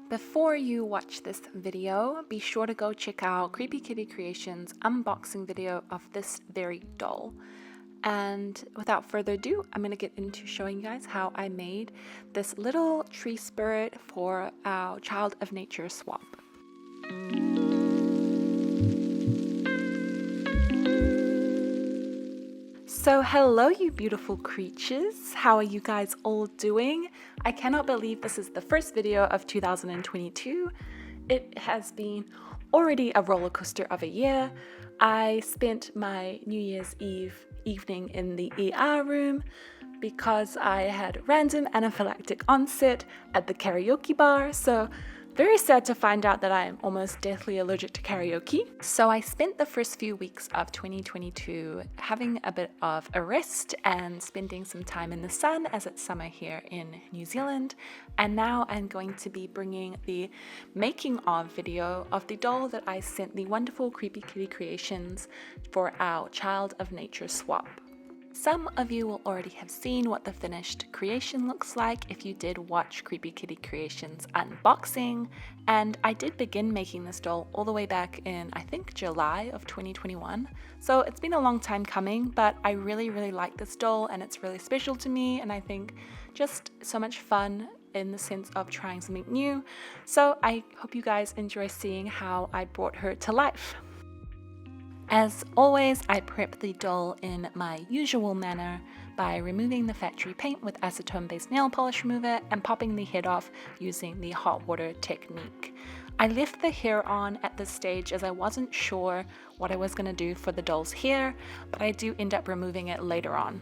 Before you watch this video, be sure to go check out KreepyKittyCreations' unboxing video of this very doll. And without further ado, I'm going to get into showing you guys how I made this little tree spirit for our Child of Nature swap. So hello you beautiful creatures, how are you guys all doing? I cannot believe this is the first video of 2022. It has been already a roller coaster of a year. I spent my New Year's Eve evening in the ER room because I had random anaphylactic onset at the karaoke bar, so very sad to find out that I am almost deathly allergic to karaoke. So I spent the first few weeks of 2022 having a bit of a rest and spending some time in the sun as it's summer here in New Zealand. And now I'm going to be bringing the making of video of the doll that I sent the wonderful KreepyKittyCreations for our Child of Nature swap. Some of you will already have seen what the finished creation looks like if you did watch KreepyKittyCreations unboxing, and I did begin making this doll all the way back in, I think, July of 2021. So it's been a long time coming, but I really like this doll and it's really special to me, and I think just so much fun in the sense of trying something new. So I hope you guys enjoy seeing how I brought her to life. As always, I prep the doll in my usual manner by removing the factory paint with acetone-based nail polish remover and popping the head off using the hot water technique. I left the hair on at this stage as I wasn't sure what I was going to do for the doll's hair, but I do end up removing it later on.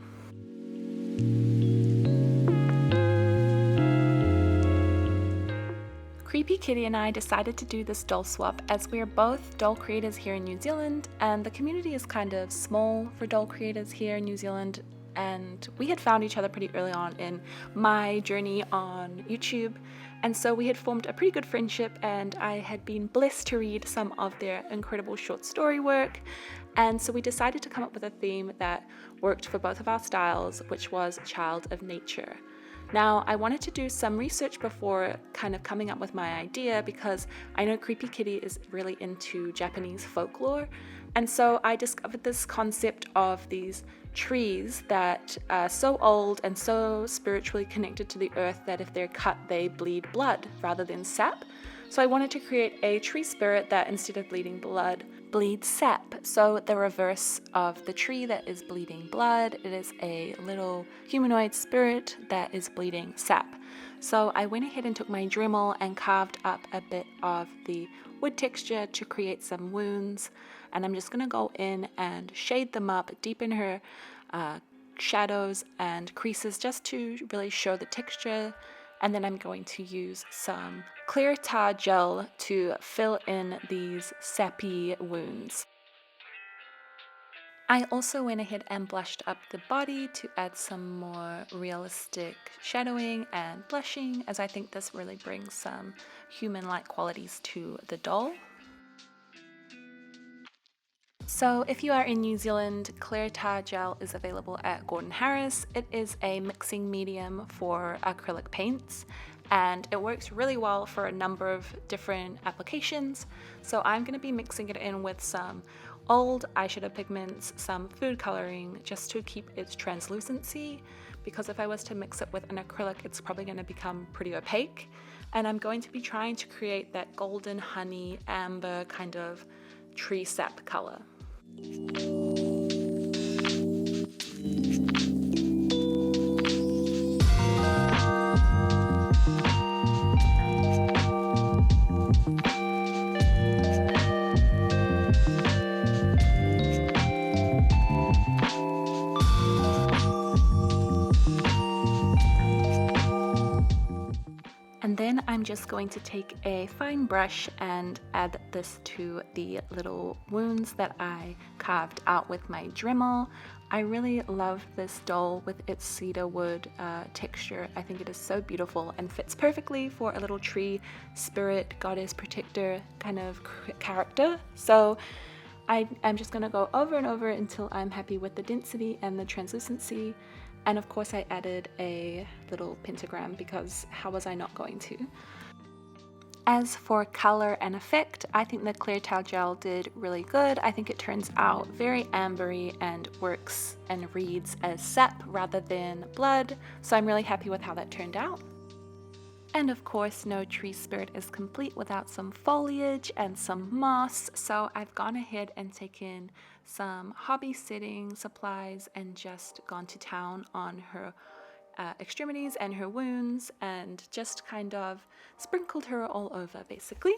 Kreepy Kitty and I decided to do this doll swap as we are both doll creators here in New Zealand, and the community is kind of small for doll creators here in New Zealand, and we had found each other pretty early on in my journey on YouTube, and so we had formed a pretty good friendship, and I had been blessed to read some of their incredible short story work, and so we decided to come up with a theme that worked for both of our styles, which was Child of Nature. Now, I wanted to do some research before kind of coming up with my idea because I know Kreepy Kitty is really into Japanese folklore, and so I discovered this concept of these trees that are so old and so spiritually connected to the earth that if they're cut, they bleed blood rather than sap. So I wanted to create a tree spirit that instead of bleeding blood, bleeds sap. So the reverse of the tree that is bleeding blood, it is a little humanoid spirit that is bleeding sap. So I went ahead and took my Dremel and carved up a bit of the wood texture to create some wounds, and I'm just going to go in and shade them up, deepen her shadows and creases just to really show the texture. And then I'm going to use some clear tar gel to fill in these sappy wounds. I also went ahead and blushed up the body to add some more realistic shadowing and blushing, as I think this really brings some human-like qualities to the doll. So if you are in New Zealand, clear tar gel is available at Gordon Harris. It is a mixing medium for acrylic paints, and it works really well for a number of different applications. So I'm going to be mixing it in with some old eyeshadow pigments, some food coloring, just to keep its translucency, because if I was to mix it with an acrylic, it's probably going to become pretty opaque. And I'm going to be trying to create that golden honey amber kind of tree sap color. And then I'm just going to take a fine brush and add this to the little wounds that I carved out with my Dremel. I really love this doll with its cedar wood texture. I think it is so beautiful and fits perfectly for a little tree spirit, goddess, protector kind of character. So I'm just going to go over and over until I'm happy with the density and the translucency. And of course I added a little pentagram because how was I not going to? As for color and effect, I think the clear towel gel did really good. I think it turns out very ambery and works and reads as sap rather than blood, so I'm really happy with how that turned out. And of course, no tree spirit is complete without some foliage and some moss, so I've gone ahead and taken some hobby sitting supplies and just gone to town on her extremities and her wounds and just kind of sprinkled her all over basically.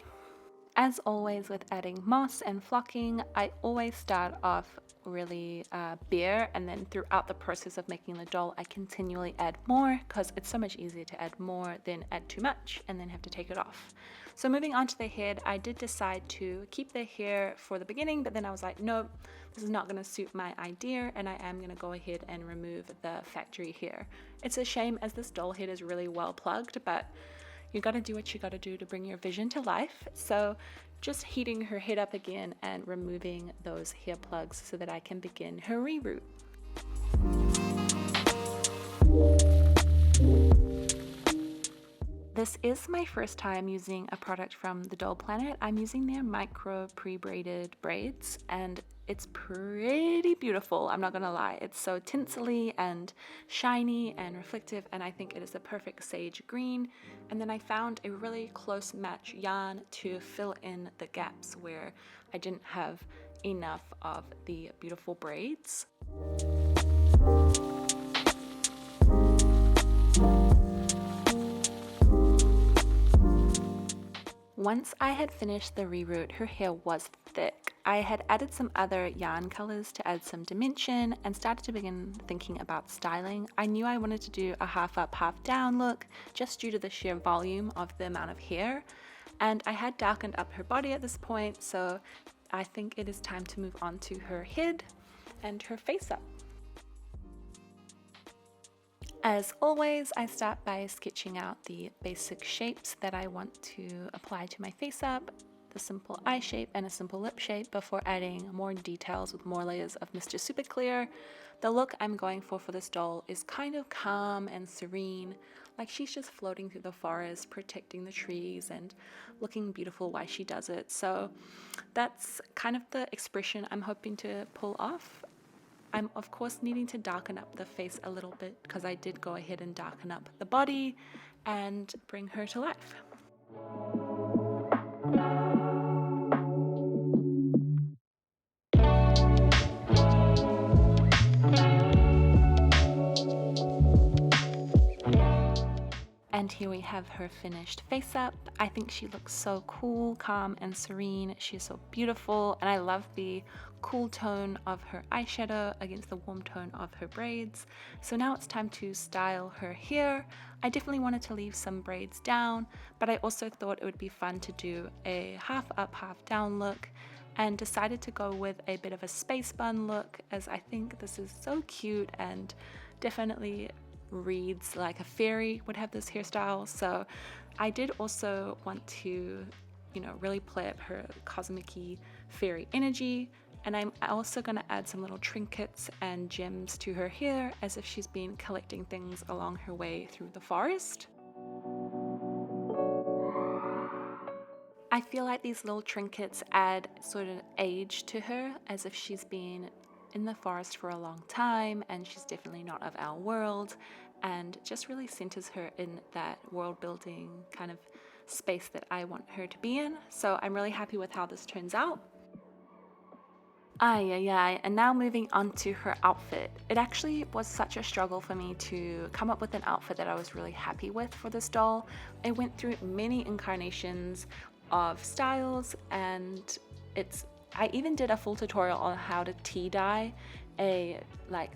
As always with adding moss and flocking, I always start off really bare, and then throughout the process of making the doll I continually add more because it's so much easier to add more than add too much and then have to take it off. So moving on to the head, I did decide to keep the hair for the beginning, but then I was like, nope, this is not going to suit my idea, and I am going to go ahead and remove the factory hair. It's a shame as this doll head is really well plugged, but you gotta do what you gotta do to bring your vision to life. So just heating her head up again and removing those hair plugs so that I can begin her reroot. This is my first time using a product from the Doll Planet. I'm using their micro pre-braided braids and it's pretty beautiful, I'm not gonna lie. It's so tinselly and shiny and reflective, and I think it is a perfect sage green. And then I found a really close match yarn to fill in the gaps where I didn't have enough of the beautiful braids. Once I had finished the reroot, her hair was thick. I had added some other yarn colors to add some dimension and started to begin thinking about styling. I knew I wanted to do a half up, half down look just due to the sheer volume of the amount of hair. And I had darkened up her body at this point, so I think it is time to move on to her head and her face up. As always, I start by sketching out the basic shapes that I want to apply to my face up, the simple eye shape and a simple lip shape before adding more details with more layers of Mr. Super Clear. The look I'm going for this doll is kind of calm and serene, like she's just floating through the forest, protecting the trees and looking beautiful while she does it. So that's kind of the expression I'm hoping to pull off. I'm of course needing to darken up the face a little bit because I did go ahead and darken up the body and bring her to life. And here we have her finished face up. I think she looks so cool, calm, and serene. She's so beautiful, and I love the cool tone of her eyeshadow against the warm tone of her braids. So now it's time to style her hair. I definitely wanted to leave some braids down, but I also thought it would be fun to do a half up, half down look, and decided to go with a bit of a space bun look, as I think this is so cute and definitely reads like a fairy would have this hairstyle. So I did also want to, really play up her cosmic-y fairy energy, and I'm also going to add some little trinkets and gems to her hair as if she's been collecting things along her way through the forest. I feel like these little trinkets add sort of age to her, as if she's been in the forest for a long time and she's definitely not of our world, and just really centers her in that world building kind of space that I want her to be in. So I'm really happy with how this turns out. And now moving on to her outfit. It actually was such a struggle for me to come up with an outfit that I was really happy with for this doll. I went through many incarnations of styles, and I even did a full tutorial on how to tea dye a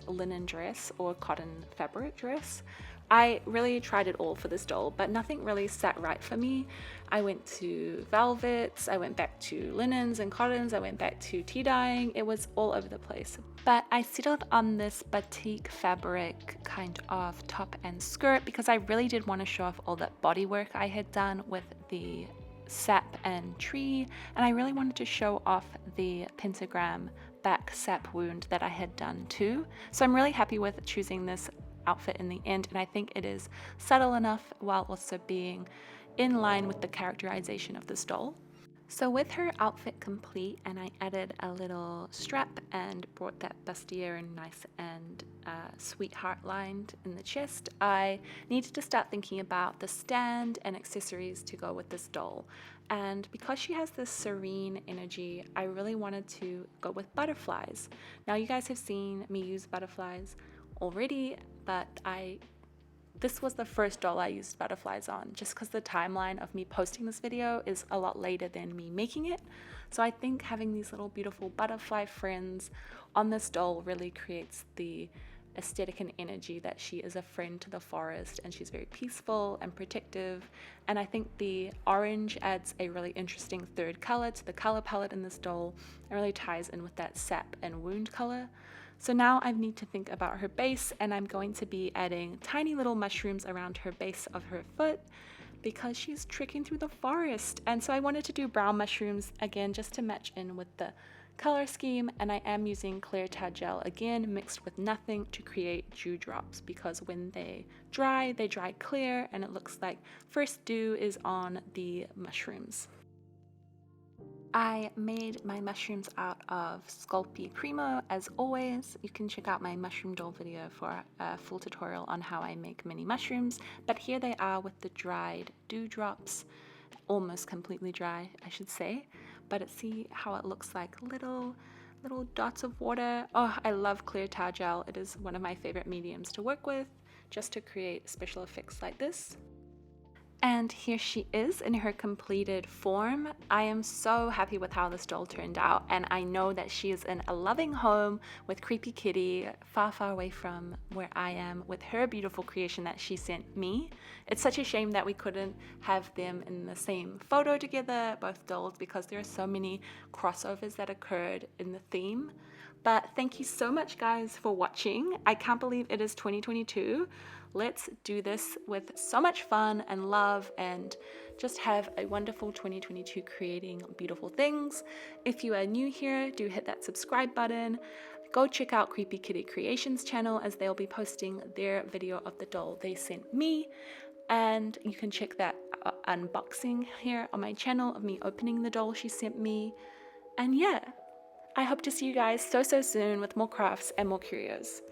linen dress or cotton fabric dress. I really tried it all for this doll, but nothing really sat right for me. I went to velvets, I went back to linens and cottons, I went back to tea dyeing. It was all over the place. But I settled on this batik fabric kind of top and skirt because I really did want to show off all that bodywork I had done with the sap and tree, and I really wanted to show off the pentagram back sap wound that I had done too. So I'm really happy with choosing this outfit in the end, and I think it is subtle enough while also being in line with the characterization of this doll. So with her outfit complete, and I added a little strap and brought that bustier nice and sweetheart lined in the chest, I needed to start thinking about the stand and accessories to go with this doll. And because she has this serene energy, I really wanted to go with butterflies. Now you guys have seen me use butterflies already, but this was the first doll I used butterflies on, just because the timeline of me posting this video is a lot later than me making it. So I think having these little beautiful butterfly friends on this doll really creates the aesthetic and energy that she is a friend to the forest, and she's very peaceful and protective. And I think the orange adds a really interesting third color to the color palette in this doll and really ties in with that sap and wound color. So now I need to think about her base, and I'm going to be adding tiny little mushrooms around her base of her foot because she's trekking through the forest. And so I wanted to do brown mushrooms again just to match in with the color scheme, and I am using clear tar gel again mixed with nothing to create dewdrops, because when they dry clear and it looks like first dew is on the mushrooms. I made my mushrooms out of Sculpey Primo. As always, you can check out my mushroom doll video for a full tutorial on how I make mini mushrooms, but here they are with the dried dewdrops, almost completely dry I should say, but see how it looks like little dots of water. Oh, I love clear tar gel. It is one of my favorite mediums to work with just to create special effects like this. And here she is in her completed form. I am so happy with how this doll turned out, and I know that she is in a loving home with Kreepykitty, far away from where I am, with her beautiful creation that she sent me. It's such a shame that we couldn't have them in the same photo together, both dolls, because there are so many crossovers that occurred in the theme. But thank you so much guys for watching. I can't believe it is 2022. Let's do this with so much fun and love, and just have a wonderful 2022 creating beautiful things. If you are new here, do hit that subscribe button. Go check out KreepyKittyCreations channel, as they'll be posting their video of the doll they sent me. And you can check that unboxing here on my channel of me opening the doll she sent me. And yeah, I hope to see you guys so soon with more crafts and more curios.